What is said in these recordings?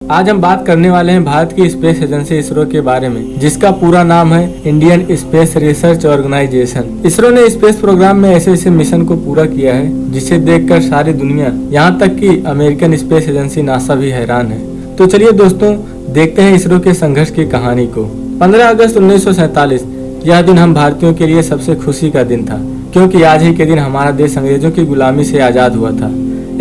आज हम बात करने वाले हैं भारत की स्पेस एजेंसी इसरो के बारे में, जिसका पूरा नाम है Indian space research organisation. ISRO ने स्पेस प्रोग्राम में ऐसे ऐसे मिशन को पूरा किया है जिसे देखकर सारी दुनिया, यहाँ तक कि अमेरिकन स्पेस एजेंसी नासा भी हैरान है। तो चलिए दोस्तों, देखते हैं इसरो के संघर्ष की कहानी को। 15 अगस्त 1947 यह दिन हम भारतीयों के लिए सबसे खुशी का दिन था, क्योंकि आज ही के दिन हमारा देश अंग्रेजों की गुलामी से आजाद हुआ था।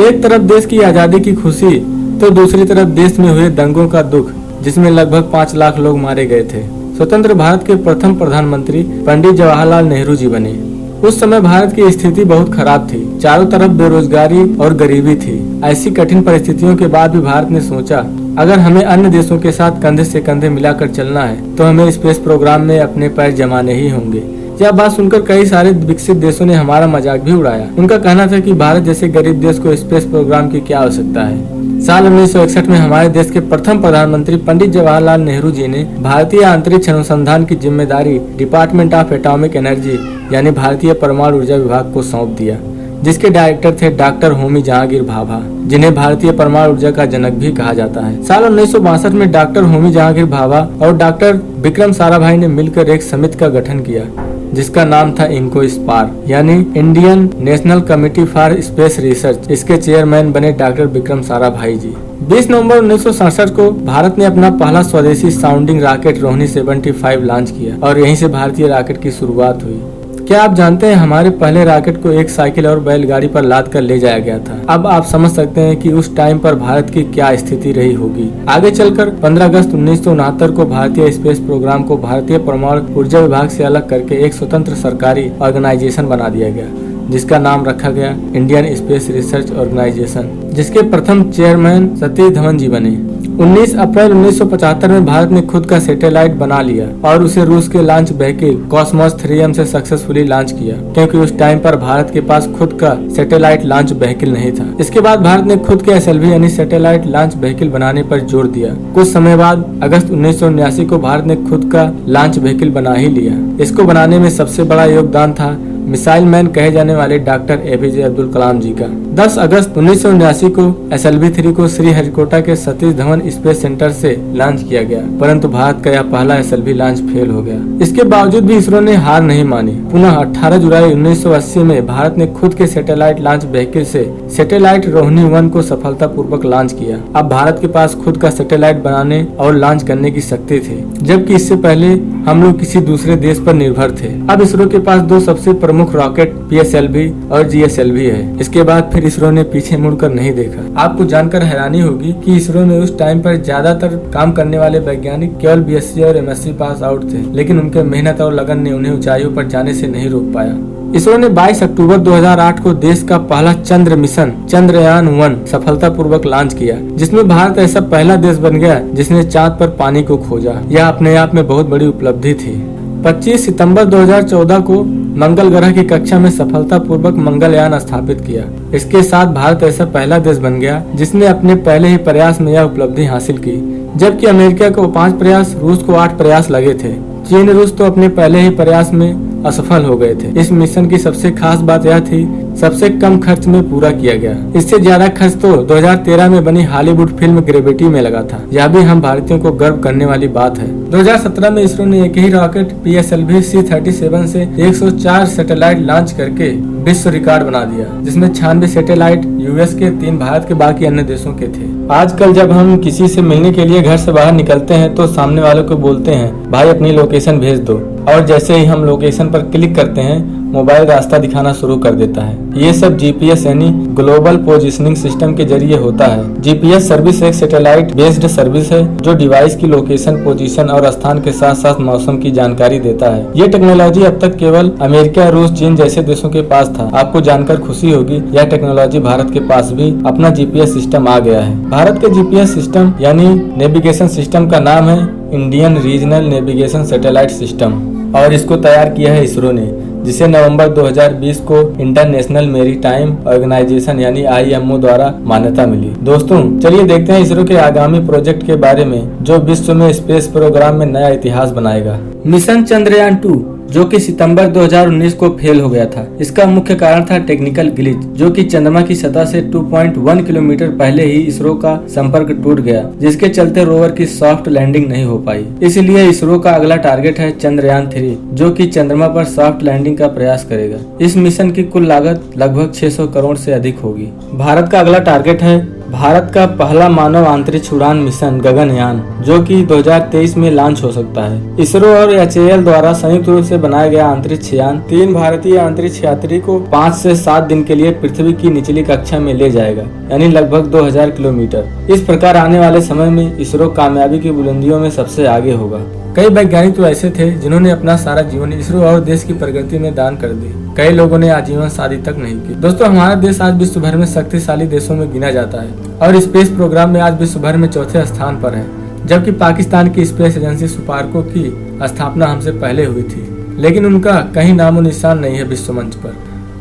एक तरफ देश की आजादी की खुशी तो दूसरी तरफ देश में हुए दंगों का दुख, जिसमें लगभग 5 लाख लोग मारे गए थे। स्वतंत्र भारत के प्रथम प्रधानमंत्री पंडित जवाहरलाल नेहरू जी बने। उस समय भारत की स्थिति बहुत खराब थी, चारों तरफ बेरोजगारी और गरीबी थी। ऐसी कठिन परिस्थितियों के बाद भी भारत ने सोचा, अगर हमें अन्य देशों के साथ कंधे से कंधे मिलाकर चलना है तो हमें स्पेस प्रोग्राम में अपने पैर जमाने ही होंगे। यह बात सुनकर कई सारे विकसित देशों ने हमारा मजाक भी उड़ाया। उनका कहना था कि भारत जैसे गरीब देश को स्पेस प्रोग्राम की क्या आवश्यकता है। साल 1961 में हमारे देश के प्रथम प्रधानमंत्री पंडित जवाहरलाल नेहरू जी ने भारतीय अंतरिक्ष अनुसंधान की जिम्मेदारी डिपार्टमेंट ऑफ एटॉमिक एनर्जी यानी भारतीय परमाणु ऊर्जा विभाग को सौंप दिया, जिसके डायरेक्टर थे डॉक्टर होमी जहांगीर भाभा, जिन्हें भारतीय परमाणु ऊर्जा का जनक भी कहा जाता है। साल 1962 में डॉक्टर होमी जहांगीर भाभा और डॉक्टर विक्रम साराभाई ने मिलकर एक समिति का गठन किया, जिसका नाम था इनको स्पार यानी Indian national committee for space research. इसके चेयरमैन बने डॉक्टर विक्रम साराभाई जी। 20 नवंबर 1967 को भारत ने अपना पहला स्वदेशी साउंडिंग रॉकेट रोहिणी 75 लॉन्च किया और यहीं से भारतीय रॉकेट की शुरुआत हुई। क्या आप जानते हैं, हमारे पहले रॉकेट को एक साइकिल और बैलगाड़ी पर लाद कर ले जाया गया था। अब आप समझ सकते हैं कि उस टाइम पर भारत की क्या स्थिति रही होगी। आगे चलकर 15 अगस्त 1969 को भारतीय स्पेस प्रोग्राम को भारतीय परमाणु ऊर्जा विभाग से अलग करके एक स्वतंत्र सरकारी ऑर्गेनाइजेशन बना दिया गया, जिसका नाम रखा गया इंडियन स्पेस रिसर्च ऑर्गेनाइजेशन, जिसके प्रथम चेयरमैन सतीश धवन जी बने। 19 अप्रैल 1975 में भारत ने खुद का सैटेलाइट बना लिया और उसे रूस के लॉन्च व्हीकल कॉस्मोस 3M से सक्सेसफुली लॉन्च किया, क्योंकि उस टाइम पर भारत के पास खुद का सैटेलाइट लॉन्च व्हीकल नहीं था। इसके बाद भारत ने खुद के SLV यानी सैटेलाइट लॉन्च व्हीकल बनाने पर जोर दिया। कुछ समय बाद अगस्त 1979 को भारत ने खुद का लॉन्च व्हीकल बना ही लिया। इसको बनाने में सबसे बड़ा योगदान था मिसाइल मैन कहे जाने वाले डॉक्टर APJ अब्दुल कलाम जी का। 10 अगस्त 1979 को SLV-3 को श्रीहरिकोटा के सतीश धवन स्पेस सेंटर से लॉन्च किया गया, परंतु भारत का यह पहला SLV लॉन्च फेल हो गया। इसके बावजूद भी इसरो ने हार नहीं मानी। पुनः 18 जुलाई 1980 में भारत ने खुद के सैटेलाइट लॉन्च व्हीकल से सैटेलाइट रोहिणी 1 को सफलतापूर्वक लॉन्च किया। अब भारत के पास खुद का सैटेलाइट बनाने और लॉन्च करने की शक्ति थी, जबकि इससे पहले हम लोग किसी दूसरे देश पर निर्भर थे। अब इसरो के पास 2 सबसे प्रमुख रॉकेट PSLV और GSLV है। इसके बाद फिर इसरो ने पीछे मुड़कर नहीं देखा। आपको जानकर हैरानी होगी कि इसरो में उस टाइम पर ज्यादातर काम करने वाले वैज्ञानिक केवल BSc और MSc पास आउट थे, लेकिन उनके मेहनत और लगन ने उन्हें ऊंचाइयों पर जाने से नहीं रोक पाया। इसरो ने 22 अक्टूबर 2008 को देश का पहला चंद्र मिशन चंद्रयान 1 सफलतापूर्वक लॉन्च किया, जिसमें भारत ऐसा पहला देश बन गया जिसने चांद पर पानी को खोजा। यह अपने आप में बहुत बड़ी उपलब्धि थी। 25 सितंबर 2014 को मंगल ग्रह की कक्षा में सफलतापूर्वक मंगलयान स्थापित किया। इसके साथ भारत ऐसा पहला देश बन गया जिसने अपने पहले ही प्रयास में यह उपलब्धि हासिल की, जबकि अमेरिका को 5 प्रयास, रूस को 8 प्रयास लगे थे। चीन, रूस तो अपने पहले ही प्रयास में असफल हो गए थे। इस मिशन की सबसे खास बात यह थी, सबसे कम खर्च में पूरा किया गया। इससे ज्यादा खर्च तो 2013 में बनी हॉलीवुड फिल्म ग्रेविटी में लगा था। यह भी हम भारतीयों को गर्व करने वाली बात है। 2017 में इसरो ने एक ही रॉकेट PSLV C-37 से 104 सैटेलाइट लॉन्च करके विश्व रिकॉर्ड बना दिया, जिसमें 96 सैटेलाइट US के, 3 भारत के, बाकी अन्य देशों के थे। आजकल जब हम किसी से मिलने के लिए घर से बाहर निकलते हैं तो सामने वालों को बोलते हैं, भाई अपनी लोकेशन भेज दो, और जैसे ही हम लोकेशन पर क्लिक करते हैं मोबाइल रास्ता दिखाना शुरू कर देता है। ये सब GPS यानी ग्लोबल पोजिशनिंग सिस्टम के जरिए होता है। GPS सर्विस एक सैटेलाइट बेस्ड सर्विस है जो डिवाइस की लोकेशन, पोजीशन और स्थान के साथ साथ मौसम की जानकारी देता है। ये टेक्नोलॉजी अब तक केवल अमेरिका, रूस, चीन जैसे देशों के पास था। आपको जानकर खुशी होगी, यह टेक्नोलॉजी भारत के पास भी अपना GPS सिस्टम आ गया है। भारत के GPS सिस्टम यानी नेविगेशन सिस्टम का नाम है Indian regional navigation satellite system, और इसको तैयार किया है इसरो ने, जिसे नवंबर 2020 को इंटरनेशनल मैरीटाइम ऑर्गेनाइजेशन यानी IMO द्वारा मान्यता मिली। दोस्तों चलिए देखते हैं इसरो के आगामी प्रोजेक्ट के बारे में, जो विश्व में स्पेस प्रोग्राम में नया इतिहास बनाएगा। मिशन चंद्रयान 2 जो कि सितंबर 2019 को फेल हो गया था। इसका मुख्य कारण था टेक्निकल ग्लिच, जो कि चंद्रमा की सतह से 2.1 किलोमीटर पहले ही इसरो का संपर्क टूट गया, जिसके चलते रोवर की सॉफ्ट लैंडिंग नहीं हो पाई। इसलिए इसरो का अगला टारगेट है चंद्रयान 3, जो कि चंद्रमा पर सॉफ्ट लैंडिंग का प्रयास करेगा। इस मिशन की कुल लागत लगभग 600 करोड़ से अधिक होगी। भारत का अगला टारगेट है भारत का पहला मानव अंतरिक्ष उड़ान मिशन गगनयान, जो कि 2023 में लॉन्च हो सकता है। इसरो और HAL द्वारा संयुक्त रूप से बनाया गया अंतरिक्ष यान 3 भारतीय अंतरिक्ष यात्री को 5 से 7 दिन के लिए पृथ्वी की निचली कक्षा में ले जाएगा, यानी लगभग 2000 किलोमीटर। इस प्रकार आने वाले समय में इसरो कामयाबी की बुलंदियों में सबसे आगे होगा। कई वैज्ञानिक तो ऐसे थे जिन्होंने अपना सारा जीवन इसरो और देश की प्रगति में दान कर दी। कई लोगों ने आजीवन शादी तक नहीं की। दोस्तों, हमारा देश आज विश्व भर में शक्तिशाली देशों में गिना जाता है और स्पेस प्रोग्राम में आज विश्व भर में चौथे स्थान पर है, जबकि पाकिस्तान की स्पेस एजेंसी सुपार्को की स्थापना हमसे पहले हुई थी, लेकिन उनका कहीं नामो निशान नहीं है विश्व मंच पर।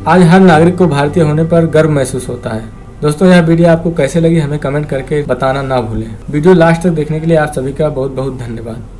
आज हर नागरिक को भारतीय होने पर गर्व महसूस होता है। दोस्तों, यह वीडियो आपको कैसे लगी हमें कमेंट करके बताना ना भूलें। वीडियो लास्ट तक देखने के लिए आप सभी का बहुत बहुत धन्यवाद।